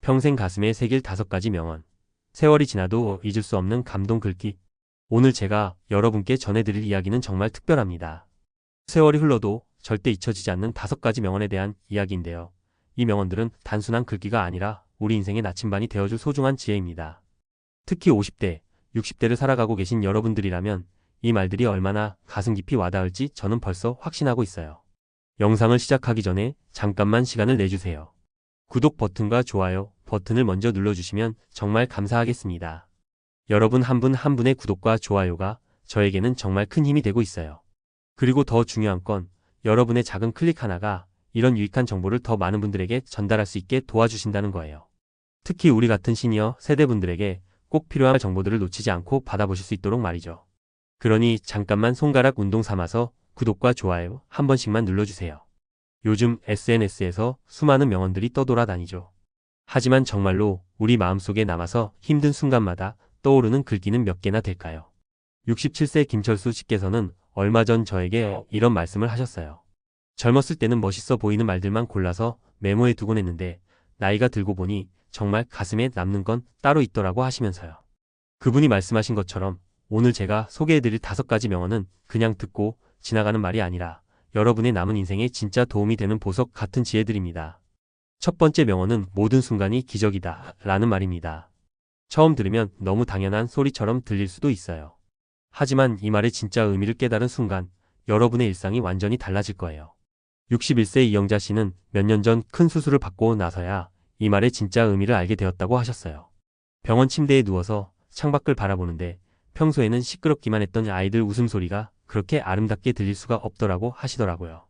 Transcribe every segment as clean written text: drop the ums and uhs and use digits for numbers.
평생 가슴에 새길 5가지 명언. 세월이 지나도 잊을 수 없는 감동 글귀. 오늘 제가 여러분께 전해드릴 이야기는 정말 특별합니다. 세월이 흘러도 절대 잊혀지지 않는 5가지 명언에 대한 이야기인데요. 이 명언들은 단순한 글귀가 아니라 우리 인생의 나침반이 되어줄 소중한 지혜입니다. 특히 50대, 60대를 살아가고 계신 여러분들이라면 이 말들이 얼마나 가슴 깊이 와닿을지 저는 벌써 확신하고 있어요. 영상을 시작하기 전에 잠깐만 시간을 내주세요. 구독 버튼과 좋아요 버튼을 먼저 눌러주시면 정말 감사하겠습니다. 여러분 한 분 한 분의 구독과 좋아요가 저에게는 정말 큰 힘이 되고 있어요. 그리고 더 중요한 건 여러분의 작은 클릭 하나가 이런 유익한 정보를 더 많은 분들에게 전달할 수 있게 도와주신다는 거예요. 특히 우리 같은 시니어 세대분들에게 꼭 필요한 정보들을 놓치지 않고 받아보실 수 있도록 말이죠. 그러니 잠깐만 손가락 운동 삼아서 구독과 좋아요 한 번씩만 눌러주세요. 요즘 SNS에서 수많은 명언들이 떠돌아다니죠. 하지만 정말로 우리 마음속에 남아서 힘든 순간마다 떠오르는 글귀는 몇 개나 될까요? 67세 김철수 씨께서는 얼마 전 저에게 이런 말씀을 하셨어요. 젊었을 때는 멋있어 보이는 말들만 골라서 메모해 두곤 했는데 나이가 들고 보니 정말 가슴에 남는 건 따로 있더라고 하시면서요. 그분이 말씀하신 것처럼 오늘 제가 소개해드릴 5가지 명언은 그냥 듣고 지나가는 말이 아니라 여러분의 남은 인생에 진짜 도움이 되는 보석 같은 지혜들입니다. 첫 번째 명언은 모든 순간이 기적이다 라는 말입니다. 처음 들으면 너무 당연한 소리처럼 들릴 수도 있어요. 하지만 이 말의 진짜 의미를 깨달은 순간 여러분의 일상이 완전히 달라질 거예요. 61세 이영자 씨는 몇 년 전 큰 수술을 받고 나서야 이 말의 진짜 의미를 알게 되었다고 하셨어요. 병원 침대에 누워서 창밖을 바라보는데 평소에는 시끄럽기만 했던 아이들 웃음소리가 그렇게 아름답게 들릴 수가 없더라고 하시더라고요.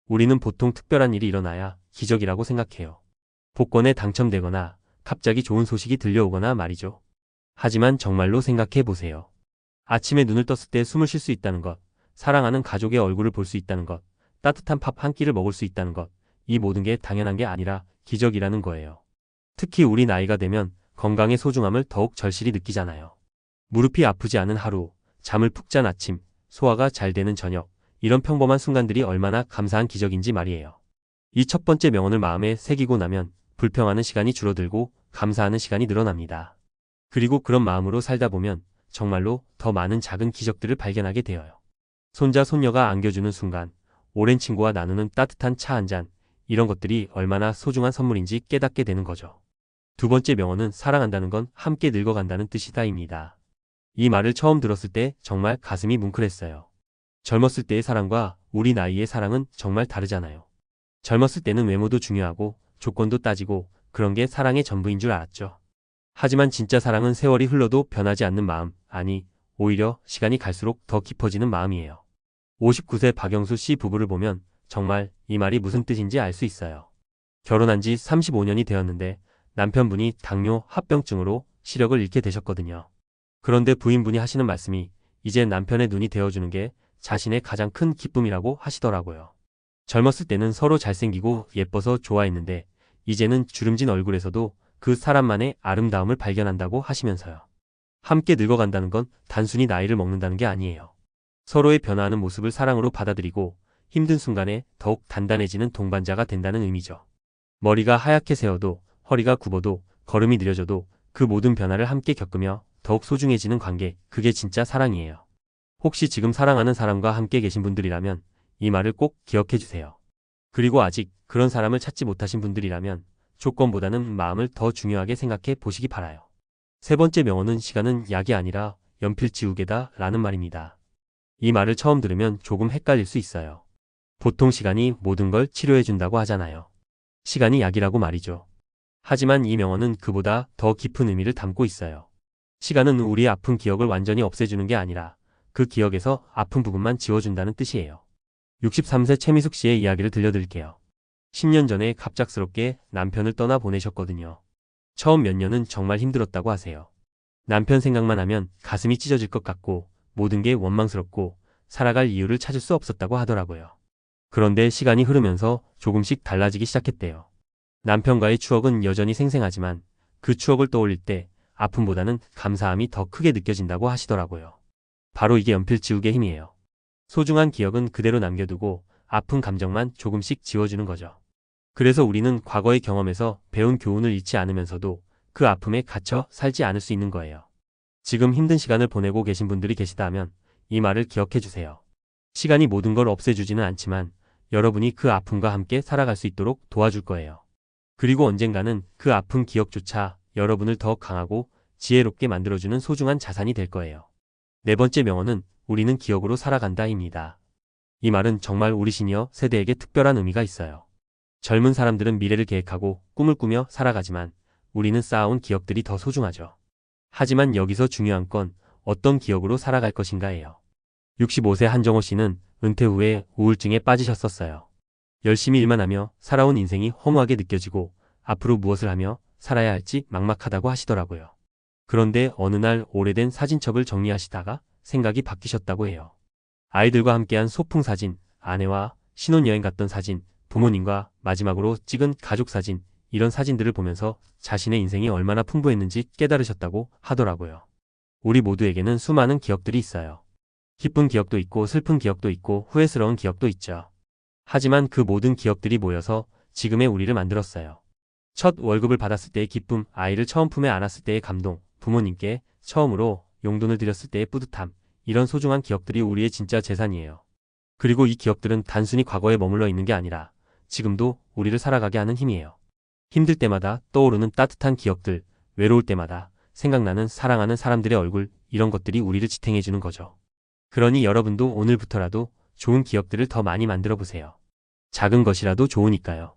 우리는 보통 특별한 일이 일어나야 기적이라고 생각해요. 복권에 당첨되거나 갑자기 좋은 소식이 들려오거나 말이죠. 하지만 정말로 생각해 보세요. 아침에 눈을 떴을 때 숨을 쉴 수 있다는 것, 사랑하는 가족의 얼굴을 볼 수 있다는 것, 따뜻한 밥 한 끼를 먹을 수 있다는 것, 이 모든 게 당연한 게 아니라 기적이라는 거예요. 특히 우리 나이가 되면 건강의 소중함을 더욱 절실히 느끼잖아요. 무릎이 아프지 않은 하루, 잠을 푹 잔 아침, 소화가 잘 되는 저녁, 이런 평범한 순간들이 얼마나 감사한 기적인지 말이에요. 이 첫 번째 명언을 마음에 새기고 나면 불평하는 시간이 줄어들고 감사하는 시간이 늘어납니다. 그리고 그런 마음으로 살다 보면 정말로 더 많은 작은 기적들을 발견하게 되어요. 손자 손녀가 안겨주는 순간, 오랜 친구와 나누는 따뜻한 차 한 잔, 이런 것들이 얼마나 소중한 선물인지 깨닫게 되는 거죠. 두 번째 명언은 사랑한다는 건 함께 늙어간다는 뜻이다입니다. 이 말을 처음 들었을 때 정말 가슴이 뭉클했어요. 젊었을 때의 사랑과 우리 나이의 사랑은 정말 다르잖아요. 젊었을 때는 외모도 중요하고 조건도 따지고 그런 게 사랑의 전부인 줄 알았죠. 하지만 진짜 사랑은 세월이 흘러도 변하지 않는 마음, 아니 오히려 시간이 갈수록 더 깊어지는 마음이에요. 59세 박영수 씨 부부를 보면 정말 이 말이 무슨 뜻인지 알 수 있어요. 결혼한 지 35년이 되었는데 남편분이 당뇨 합병증으로 시력을 잃게 되셨거든요. 그런데 부인분이 하시는 말씀이 이제 남편의 눈이 되어주는 게 자신의 가장 큰 기쁨이라고 하시더라고요. 젊었을 때는 서로 잘생기고 예뻐서 좋아했는데 이제는 주름진 얼굴에서도 그 사람만의 아름다움을 발견한다고 하시면서요. 함께 늙어간다는 건 단순히 나이를 먹는다는 게 아니에요. 서로의 변화하는 모습을 사랑으로 받아들이고 힘든 순간에 더욱 단단해지는 동반자가 된다는 의미죠. 머리가 하얗게 새어도 허리가 굽어도 걸음이 느려져도 그 모든 변화를 함께 겪으며 더욱 소중해지는 관계, 그게 진짜 사랑이에요. 혹시 지금 사랑하는 사람과 함께 계신 분들이라면 이 말을 꼭 기억해 주세요. 그리고 아직 그런 사람을 찾지 못하신 분들이라면 조건보다는 마음을 더 중요하게 생각해 보시기 바라요. 세 번째 명언은 시간은 약이 아니라 연필 지우개다 라는 말입니다. 이 말을 처음 들으면 조금 헷갈릴 수 있어요. 보통 시간이 모든 걸 치료해 준다고 하잖아요. 시간이 약이라고 말이죠. 하지만 이 명언은 그보다 더 깊은 의미를 담고 있어요. 시간은 우리의 아픈 기억을 완전히 없애주는 게 아니라 그 기억에서 아픈 부분만 지워준다는 뜻이에요. 63세 최미숙 씨의 이야기를 들려드릴게요. 10년 전에 갑작스럽게 남편을 떠나 보내셨거든요. 처음 몇 년은 정말 힘들었다고 하세요. 남편 생각만 하면 가슴이 찢어질 것 같고 모든 게 원망스럽고 살아갈 이유를 찾을 수 없었다고 하더라고요. 그런데 시간이 흐르면서 조금씩 달라지기 시작했대요. 남편과의 추억은 여전히 생생하지만 그 추억을 떠올릴 때 아픔보다는 감사함이 더 크게 느껴진다고 하시더라고요. 바로 이게 연필 지우개 힘이에요. 소중한 기억은 그대로 남겨두고 아픈 감정만 조금씩 지워주는 거죠. 그래서 우리는 과거의 경험에서 배운 교훈을 잃지 않으면서도 그 아픔에 갇혀 살지 않을 수 있는 거예요. 지금 힘든 시간을 보내고 계신 분들이 계시다 하면 이 말을 기억해 주세요. 시간이 모든 걸 없애주지는 않지만 여러분이 그 아픔과 함께 살아갈 수 있도록 도와줄 거예요. 그리고 언젠가는 그 아픈 기억조차 여러분을 더 강하고 지혜롭게 만들어주는 소중한 자산이 될 거예요. 네 번째 명언은 우리는 기억으로 살아간다입니다. 이 말은 정말 우리 시니어 세대에게 특별한 의미가 있어요. 젊은 사람들은 미래를 계획하고 꿈을 꾸며 살아가지만 우리는 쌓아온 기억들이 더 소중하죠. 하지만 여기서 중요한 건 어떤 기억으로 살아갈 것인가예요. 65세 한정호 씨는 은퇴 후에 우울증에 빠지셨었어요. 열심히 일만 하며 살아온 인생이 허무하게 느껴지고 앞으로 무엇을 하며 살아야 할지 막막하다고 하시더라고요. 그런데 어느 날 오래된 사진첩을 정리하시다가 생각이 바뀌셨다고 해요. 아이들과 함께한 소풍 사진, 아내와 신혼여행 갔던 사진, 부모님과 마지막으로 찍은 가족 사진, 이런 사진들을 보면서 자신의 인생이 얼마나 풍부했는지 깨달으셨다고 하더라고요. 우리 모두에게는 수많은 기억들이 있어요. 기쁜 기억도 있고 슬픈 기억도 있고 후회스러운 기억도 있죠. 하지만 그 모든 기억들이 모여서 지금의 우리를 만들었어요. 첫 월급을 받았을 때의 기쁨, 아이를 처음 품에 안았을 때의 감동, 부모님께 처음으로 용돈을 드렸을 때의 뿌듯함, 이런 소중한 기억들이 우리의 진짜 재산이에요. 그리고 이 기억들은 단순히 과거에 머물러 있는 게 아니라 지금도 우리를 살아가게 하는 힘이에요. 힘들 때마다 떠오르는 따뜻한 기억들, 외로울 때마다 생각나는 사랑하는 사람들의 얼굴, 이런 것들이 우리를 지탱해주는 거죠. 그러니 여러분도 오늘부터라도 좋은 기억들을 더 많이 만들어 보세요. 작은 것이라도 좋으니까요.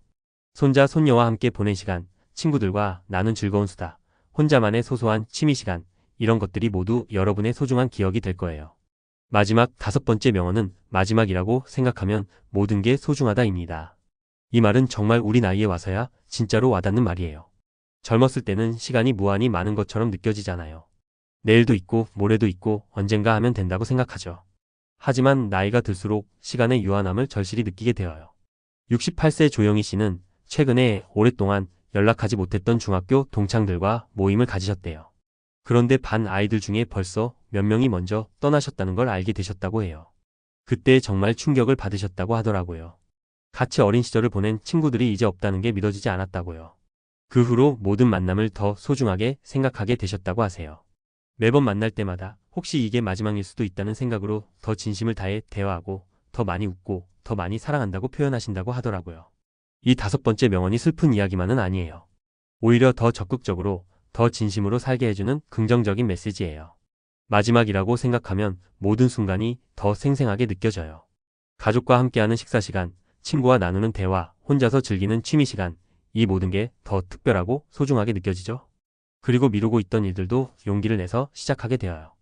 손자, 손녀와 함께 보낸 시간, 친구들과 나눈 즐거운 수다, 혼자만의 소소한 취미 시간, 이런 것들이 모두 여러분의 소중한 기억이 될 거예요. 마지막 다섯 번째 명언은 마지막이라고 생각하면 모든 게 소중하다입니다. 이 말은 정말 우리 나이에 와서야 진짜로 와닿는 말이에요. 젊었을 때는 시간이 무한히 많은 것처럼 느껴지잖아요. 내일도 있고 모레도 있고 언젠가 하면 된다고 생각하죠. 하지만 나이가 들수록 시간의 유한함을 절실히 느끼게 되어요. 68세 조영희 씨는 최근에 오랫동안 연락하지 못했던 중학교 동창들과 모임을 가지셨대요. 그런데 반 아이들 중에 벌써 몇 명이 먼저 떠나셨다는 걸 알게 되셨다고 해요. 그때 정말 충격을 받으셨다고 하더라고요. 같이 어린 시절을 보낸 친구들이 이제 없다는 게 믿어지지 않았다고요. 그 후로 모든 만남을 더 소중하게 생각하게 되셨다고 하세요. 매번 만날 때마다 혹시 이게 마지막일 수도 있다는 생각으로 더 진심을 다해 대화하고 더 많이 웃고 더 많이 사랑한다고 표현하신다고 하더라고요. 이 다섯 번째 명언이 슬픈 이야기만은 아니에요. 오히려 더 적극적으로 더 진심으로 살게 해주는 긍정적인 메시지예요. 마지막이라고 생각하면 모든 순간이 더 생생하게 느껴져요. 가족과 함께하는 식사 시간, 친구와 나누는 대화, 혼자서 즐기는 취미 시간, 이 모든 게 더 특별하고 소중하게 느껴지죠. 그리고 미루고 있던 일들도 용기를 내서 시작하게 되어요.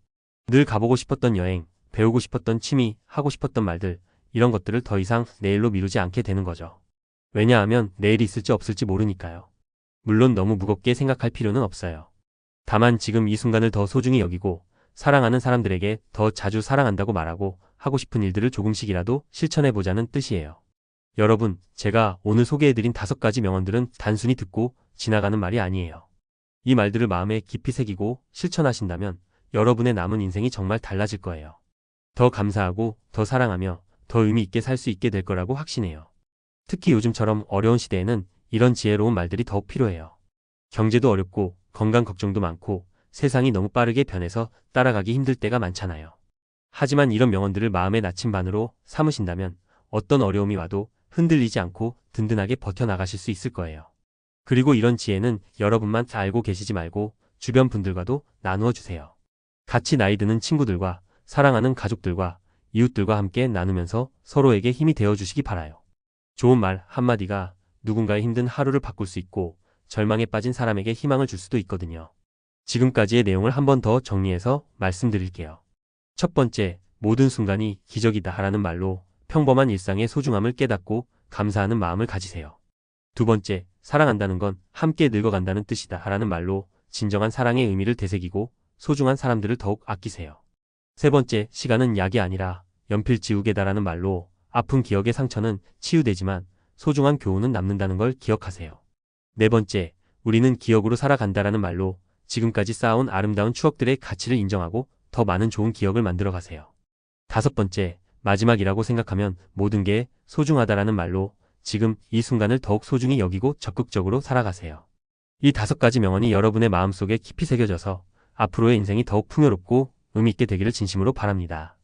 늘 가보고 싶었던 여행, 배우고 싶었던 취미, 하고 싶었던 말들, 이런 것들을 더 이상 내일로 미루지 않게 되는 거죠. 왜냐하면 내일이 있을지 없을지 모르니까요. 물론 너무 무겁게 생각할 필요는 없어요. 다만 지금 이 순간을 더 소중히 여기고 사랑하는 사람들에게 더 자주 사랑한다고 말하고 하고 싶은 일들을 조금씩이라도 실천해보자는 뜻이에요. 여러분, 제가 오늘 소개해드린 5가지 명언들은 단순히 듣고 지나가는 말이 아니에요. 이 말들을 마음에 깊이 새기고 실천하신다면 여러분의 남은 인생이 정말 달라질 거예요. 더 감사하고 더 사랑하며 더 의미 있게 살 수 있게 될 거라고 확신해요. 특히 요즘처럼 어려운 시대에는 이런 지혜로운 말들이 더욱 필요해요. 경제도 어렵고 건강 걱정도 많고 세상이 너무 빠르게 변해서 따라가기 힘들 때가 많잖아요. 하지만 이런 명언들을 마음의 나침반으로 삼으신다면 어떤 어려움이 와도 흔들리지 않고 든든하게 버텨나가실 수 있을 거예요. 그리고 이런 지혜는 여러분만 알고 계시지 말고 주변 분들과도 나누어 주세요. 같이 나이 드는 친구들과 사랑하는 가족들과 이웃들과 함께 나누면서 서로에게 힘이 되어 주시기 바라요. 좋은 말 한마디가 누군가의 힘든 하루를 바꿀 수 있고 절망에 빠진 사람에게 희망을 줄 수도 있거든요. 지금까지의 내용을 한 번 더 정리해서 말씀드릴게요. 첫 번째, 모든 순간이 기적이다 하라는 말로 평범한 일상의 소중함을 깨닫고 감사하는 마음을 가지세요. 두 번째, 사랑한다는 건 함께 늙어간다는 뜻이다 하라는 말로 진정한 사랑의 의미를 되새기고 소중한 사람들을 더욱 아끼세요. 세 번째, 시간은 약이 아니라 연필 지우개다라는 말로 아픈 기억의 상처는 치유되지만 소중한 교훈은 남는다는 걸 기억하세요. 네 번째, 우리는 기억으로 살아간다라는 말로 지금까지 쌓아온 아름다운 추억들의 가치를 인정하고 더 많은 좋은 기억을 만들어 가세요. 다섯 번째, 마지막이라고 생각하면 모든 게 소중하다라는 말로 지금 이 순간을 더욱 소중히 여기고 적극적으로 살아가세요. 이 5가지 명언이 여러분의 마음속에 깊이 새겨져서 앞으로의 인생이 더욱 풍요롭고 의미 있게 되기를 진심으로 바랍니다.